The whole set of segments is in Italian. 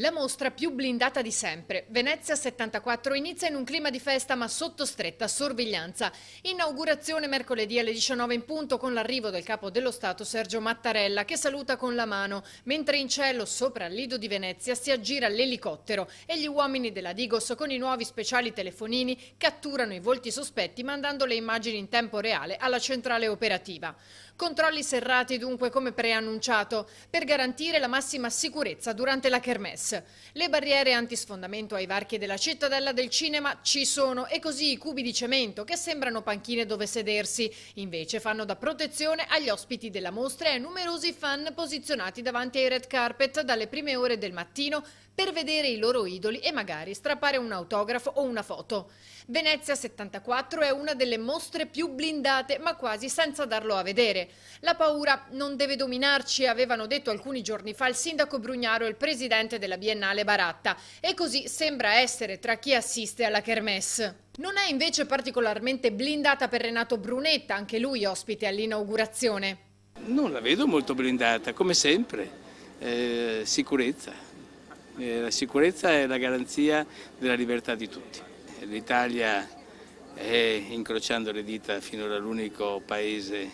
La mostra più blindata di sempre. Venezia 74 inizia in un clima di festa ma sotto stretta sorveglianza. Inaugurazione mercoledì alle 19 in punto con l'arrivo del capo dello Stato Sergio Mattarella che saluta con la mano, mentre in cielo sopra il Lido di Venezia si aggira l'elicottero e gli uomini della Digos con i nuovi speciali telefonini catturano i volti sospetti mandando le immagini in tempo reale alla centrale operativa. Controlli serrati dunque come preannunciato per garantire la massima sicurezza durante la kermesse. Le barriere antisfondamento ai varchi della cittadella del cinema ci sono e così i cubi di cemento che sembrano panchine dove sedersi invece fanno da protezione agli ospiti della mostra e ai numerosi fan posizionati davanti ai red carpet dalle prime ore del mattino per vedere i loro idoli e magari strappare un autografo o una foto. Venezia 74 è una delle mostre più blindate, ma quasi senza darlo a vedere. La paura non deve dominarci, avevano detto alcuni giorni fa il sindaco Brugnaro e il presidente della Biennale Baratta, e così sembra essere tra chi assiste alla kermesse. Non è invece particolarmente blindata per Renato Brunetta, anche lui ospite all'inaugurazione. Non la vedo molto blindata, come sempre. Sicurezza. La sicurezza è la garanzia della libertà di tutti. L'Italia è, incrociando le dita, finora l'unico paese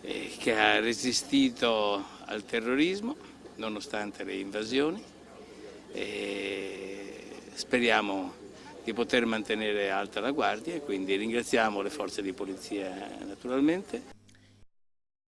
che ha resistito al terrorismo, nonostante le invasioni. Speriamo di poter mantenere alta la guardia e quindi ringraziamo le forze di polizia naturalmente.